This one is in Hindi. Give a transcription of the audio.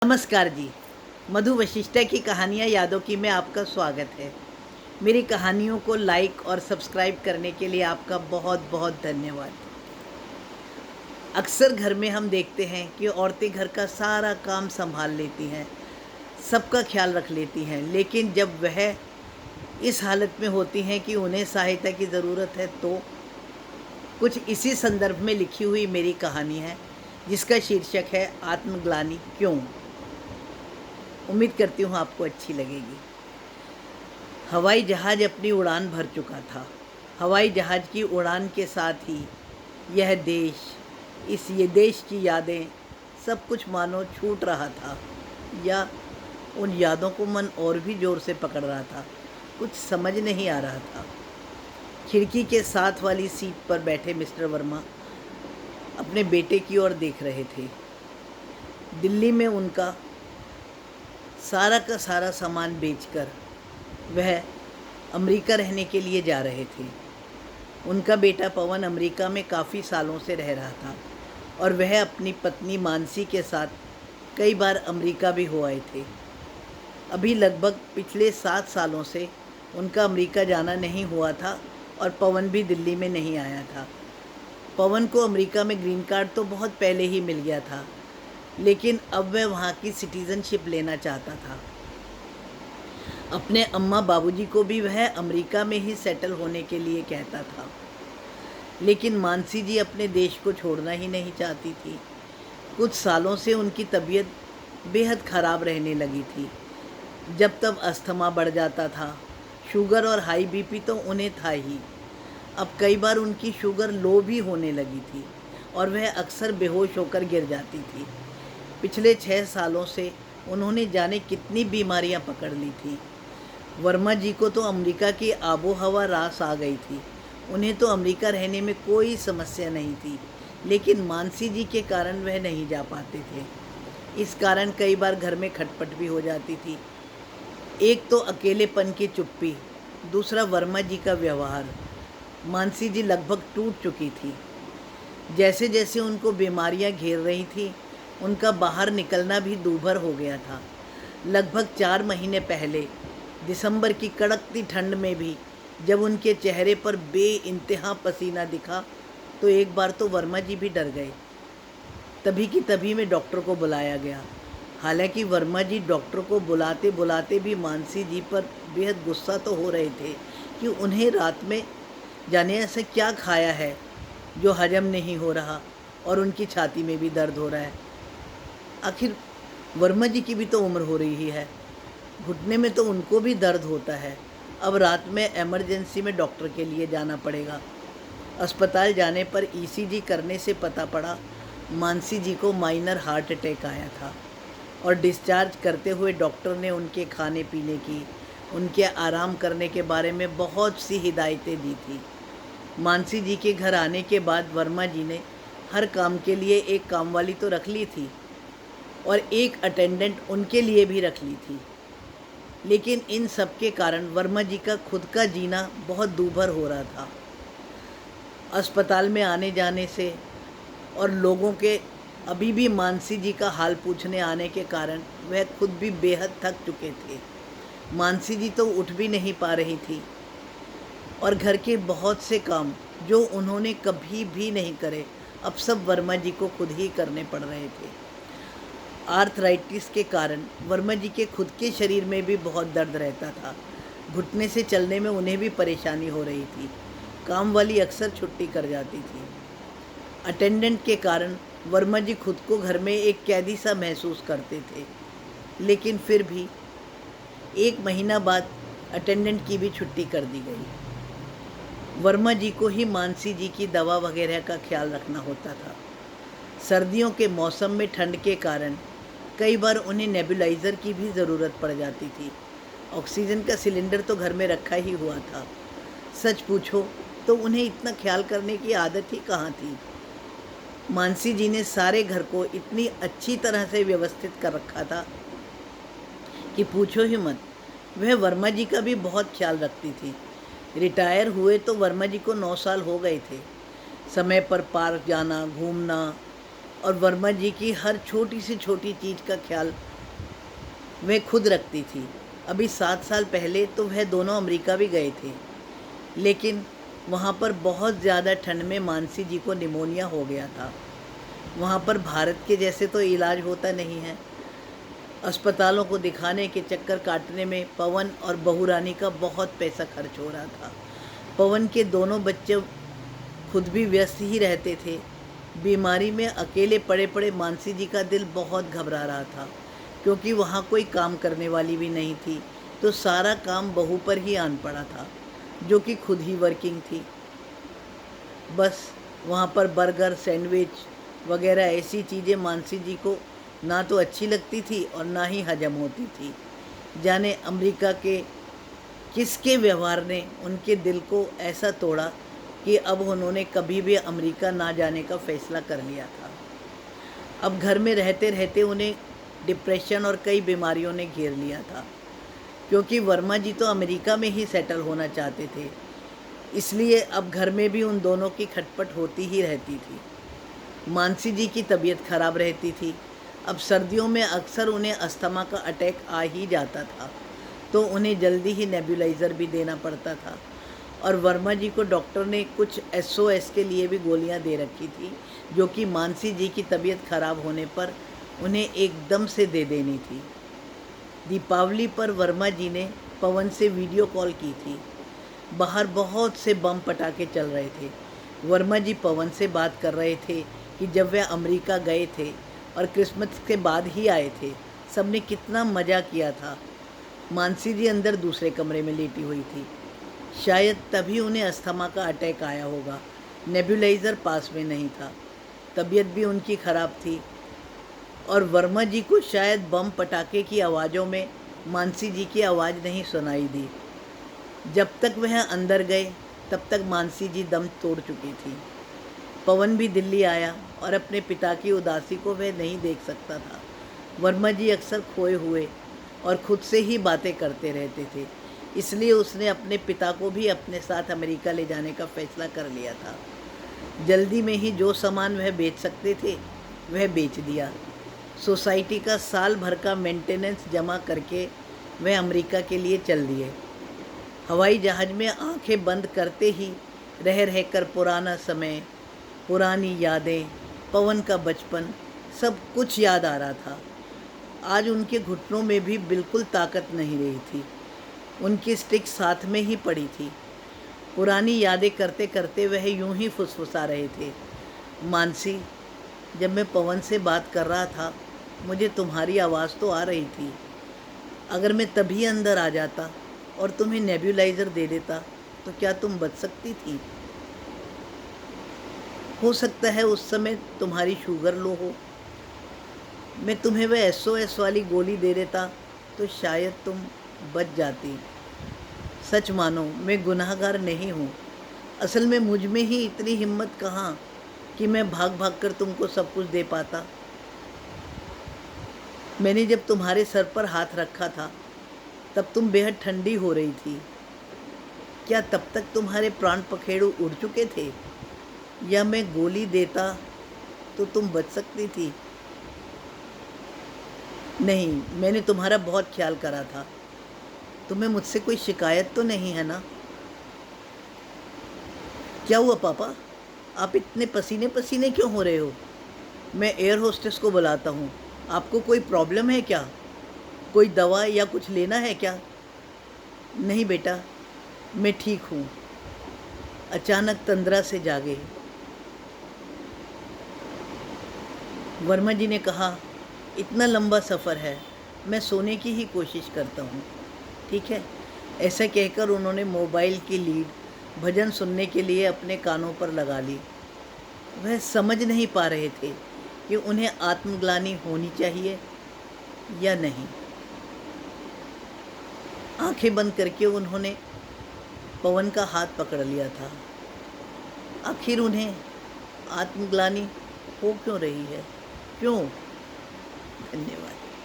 नमस्कार जी। मधु वशिष्ठा की कहानियाँ यादों की में आपका स्वागत है। मेरी कहानियों को लाइक और सब्सक्राइब करने के लिए आपका बहुत बहुत धन्यवाद। अक्सर घर में हम देखते हैं कि औरतें घर का सारा काम संभाल लेती हैं, सबका ख्याल रख लेती हैं, लेकिन जब वह इस हालत में होती हैं कि उन्हें सहायता की ज़रूरत है तो कुछ इसी संदर्भ में लिखी हुई मेरी कहानी है, जिसका शीर्षक है आत्मग्लानि क्यों। उम्मीद करती हूँ आपको अच्छी लगेगी। हवाई जहाज़ अपनी उड़ान भर चुका था। हवाई जहाज़ की उड़ान के साथ ही यह देश, ये देश की यादें, सब कुछ मानो छूट रहा था, या उन यादों को मन और भी ज़ोर से पकड़ रहा था। कुछ समझ नहीं आ रहा था। खिड़की के साथ वाली सीट पर बैठे मिस्टर वर्मा अपने बेटे की ओर देख रहे थे। दिल्ली में उनका सारा का सारा सामान बेचकर वह अमेरिका रहने के लिए जा रहे थे। उनका बेटा पवन अमेरिका में काफ़ी सालों से रह रहा था और वह अपनी पत्नी मानसी के साथ कई बार अमेरिका भी हो आए थे। अभी लगभग पिछले 7 सालों से उनका अमेरिका जाना नहीं हुआ था और पवन भी दिल्ली में नहीं आया था। पवन को अमेरिका में ग्रीन कार्ड तो बहुत पहले ही मिल गया था, लेकिन अब वह वहाँ की सिटीज़नशिप लेना चाहता था। अपने अम्मा बाबूजी को भी वह अमेरिका में ही सेटल होने के लिए कहता था, लेकिन मानसी जी अपने देश को छोड़ना ही नहीं चाहती थी। कुछ सालों से उनकी तबीयत बेहद ख़राब रहने लगी थी। जब तब अस्थमा बढ़ जाता था, शुगर और हाई बीपी तो उन्हें था ही। अब कई बार उनकी शुगर लो भी होने लगी थी और वह अक्सर बेहोश होकर गिर जाती थी। पिछले 6 सालों से उन्होंने जाने कितनी बीमारियां पकड़ ली थी। वर्मा जी को तो अमेरिका की आबो हवा रास आ गई थी। उन्हें तो अमेरिका रहने में कोई समस्या नहीं थी, लेकिन मानसी जी के कारण वह नहीं जा पाते थे। इस कारण कई बार घर में खटपट भी हो जाती थी। एक तो अकेलेपन की चुप्पी, दूसरा वर्मा जी का व्यवहार। मानसी जी लगभग टूट चुकी थी। जैसे जैसे उनको बीमारियां घेर रही थी, उनका बाहर निकलना भी दूभर हो गया था। लगभग 4 महीने पहले दिसंबर की कड़कती ठंड में भी जब उनके चेहरे पर बेइंतहा पसीना दिखा तो एक बार तो वर्मा जी भी डर गए। तभी की तभी में डॉक्टर को बुलाया गया। हालांकि वर्मा जी डॉक्टर को बुलाते बुलाते भी मानसी जी पर बेहद गुस्सा तो हो रहे थे कि उन्हें रात में जाने ऐसा क्या खाया है जो हजम नहीं हो रहा और उनकी छाती में भी दर्द हो रहा है। आखिर वर्मा जी की भी तो उम्र हो रही है, घुटने में तो उनको भी दर्द होता है। अब रात में इमरजेंसी में डॉक्टर के लिए जाना पड़ेगा। अस्पताल जाने पर ईसीजी करने से पता पड़ा मानसी जी को माइनर हार्ट अटैक आया था और डिस्चार्ज करते हुए डॉक्टर ने उनके खाने पीने की, उनके आराम करने के बारे में बहुत सी हिदायतें दी थी। मानसी जी के घर आने के बाद वर्मा जी ने हर काम के लिए एक कामवाली तो रख ली थी और एक अटेंडेंट उनके लिए भी रख ली थी, लेकिन इन सब के कारण वर्मा जी का खुद का जीना बहुत दूभर हो रहा था। अस्पताल में आने जाने से और लोगों के अभी भी मानसी जी का हाल पूछने आने के कारण वह खुद भी बेहद थक चुके थे। मानसी जी तो उठ भी नहीं पा रही थी और घर के बहुत से काम जो उन्होंने कभी भी नहीं करे, अब सब वर्मा जी को खुद ही करने पड़ रहे थे। आर्थराइटिस के कारण वर्मा जी के खुद के शरीर में भी बहुत दर्द रहता था। घुटने से चलने में उन्हें भी परेशानी हो रही थी। काम वाली अक्सर छुट्टी कर जाती थी। अटेंडेंट के कारण वर्मा जी खुद को घर में एक कैदी सा महसूस करते थे, लेकिन फिर भी 1 महीना बाद अटेंडेंट की भी छुट्टी कर दी गई। वर्मा जी को ही मानसी जी की दवा वगैरह का ख्याल रखना होता था। सर्दियों के मौसम में ठंड के कारण कई बार उन्हें नेबुलाइज़र की भी ज़रूरत पड़ जाती थी। ऑक्सीजन का सिलेंडर तो घर में रखा ही हुआ था। सच पूछो तो उन्हें इतना ख्याल करने की आदत ही कहाँ थी। मानसी जी ने सारे घर को इतनी अच्छी तरह से व्यवस्थित कर रखा था कि पूछो ही मत। वह वर्मा जी का भी बहुत ख्याल रखती थी। रिटायर हुए तो वर्मा जी को 9 साल हो गए थे। समय पर पार्क जाना, घूमना और वर्मा जी की हर छोटी से छोटी चीज़ का ख्याल वह खुद रखती थी। अभी 7 साल पहले तो वह दोनों अमेरिका भी गए थे, लेकिन वहाँ पर बहुत ज़्यादा ठंड में मानसी जी को निमोनिया हो गया था। वहाँ पर भारत के जैसे तो इलाज होता नहीं है। अस्पतालों को दिखाने के चक्कर काटने में पवन और बहू रानी का बहुत पैसा खर्च हो रहा था। पवन के दोनों बच्चे खुद भी व्यस्त ही रहते थे। बीमारी में अकेले पड़े पड़े मानसी जी का दिल बहुत घबरा रहा था, क्योंकि वहाँ कोई काम करने वाली भी नहीं थी, तो सारा काम बहू पर ही आन पड़ा था, जो कि खुद ही वर्किंग थी। बस वहाँ पर बर्गर, सैंडविच वगैरह ऐसी चीज़ें मानसी जी को ना तो अच्छी लगती थी और ना ही हजम होती थी। जाने अमेरिका के किसके व्यवहार ने उनके दिल को ऐसा तोड़ा कि अब उन्होंने कभी भी अमेरिका ना जाने का फ़ैसला कर लिया था। अब घर में रहते रहते उन्हें डिप्रेशन और कई बीमारियों ने घेर लिया था, क्योंकि वर्मा जी तो अमेरिका में ही सेटल होना चाहते थे। इसलिए अब घर में भी उन दोनों की खटपट होती ही रहती थी। मानसी जी की तबीयत खराब रहती थी। अब सर्दियों में अक्सर उन्हें अस्थमा का अटैक आ ही जाता था, तो उन्हें जल्दी ही नेबुलाइज़र भी देना पड़ता था। और वर्मा जी को डॉक्टर ने कुछ SOS के लिए भी गोलियां दे रखी थी, जो कि मानसी जी की तबीयत खराब होने पर उन्हें एकदम से दे देनी थी। दीपावली पर वर्मा जी ने पवन से वीडियो कॉल की थी। बाहर बहुत से बम पटाखे चल रहे थे। वर्मा जी पवन से बात कर रहे थे कि जब वे अमेरिका गए थे और क्रिसमस के बाद ही आए थे, सबने कितना मज़ा किया था। मानसी जी अंदर दूसरे कमरे में लेटी हुई थी। शायद तभी उन्हें अस्थमा का अटैक आया होगा। नेबुलाइज़र पास में नहीं था। तबीयत भी उनकी ख़राब थी और वर्मा जी को शायद बम पटाखे की आवाज़ों में मानसी जी की आवाज़ नहीं सुनाई दी। जब तक वह अंदर गए तब तक मानसी जी दम तोड़ चुकी थी। पवन भी दिल्ली आया और अपने पिता की उदासी को वह नहीं देख सकता था। वर्मा जी अक्सर खोए हुए और खुद से ही बातें करते रहते थे, इसलिए उसने अपने पिता को भी अपने साथ अमेरिका ले जाने का फैसला कर लिया था। जल्दी में ही जो सामान वह बेच सकते थे वह बेच दिया। सोसाइटी का साल भर का मेंटेनेंस जमा करके वह अमेरिका के लिए चल दिए। हवाई जहाज़ में आंखें बंद करते ही रह रहकर पुराना समय, पुरानी यादें, पवन का बचपन, सब कुछ याद आ रहा था। आज उनके घुटनों में भी बिल्कुल ताकत नहीं रही थी। उनकी स्टिक साथ में ही पड़ी थी। पुरानी यादें करते करते वह यूं ही फुसफुसा रहे थे। मानसी, जब मैं पवन से बात कर रहा था, मुझे तुम्हारी आवाज़ तो आ रही थी। अगर मैं तभी अंदर आ जाता और तुम्हें नेबुलाइज़र दे देता तो क्या तुम बच सकती थी? हो सकता है उस समय तुम्हारी शुगर लो हो। मैं तुम्हें वह SOS वाली गोली दे देता तो शायद तुम बच जाती। सच मानो, मैं गुनाहगार नहीं हूँ। असल में मुझ में ही इतनी हिम्मत कहाँ कि मैं भाग भाग कर तुमको सब कुछ दे पाता। मैंने जब तुम्हारे सर पर हाथ रखा था तब तुम बेहद ठंडी हो रही थी। क्या तब तक तुम्हारे प्राण पखेरु उड़ चुके थे? या मैं गोली देता तो तुम बच सकती थी? नहीं, मैंने तुम्हारा बहुत ख्याल करा था। तुम्हें मुझसे कोई शिकायत तो नहीं है ना? क्या हुआ पापा? आप इतने पसीने पसीने क्यों हो रहे हो? मैं एयर होस्टेस को बुलाता हूँ। आपको कोई प्रॉब्लम है क्या? कोई दवा या कुछ लेना है क्या? नहीं बेटा, मैं ठीक हूँ। अचानक तंद्रा से जागे। वर्मा जी ने कहा, इतना लंबा सफ़र है, मैं सोने की ही कोशिश करता हूँ, ठीक है? ऐसा कहकर उन्होंने मोबाइल की लीड भजन सुनने के लिए अपने कानों पर लगा ली। वह समझ नहीं पा रहे थे कि उन्हें आत्मग्लानि होनी चाहिए या नहीं। आंखें बंद करके उन्होंने पवन का हाथ पकड़ लिया था। आखिर उन्हें आत्मग्लानि हो क्यों रही है? क्यों? धन्यवाद।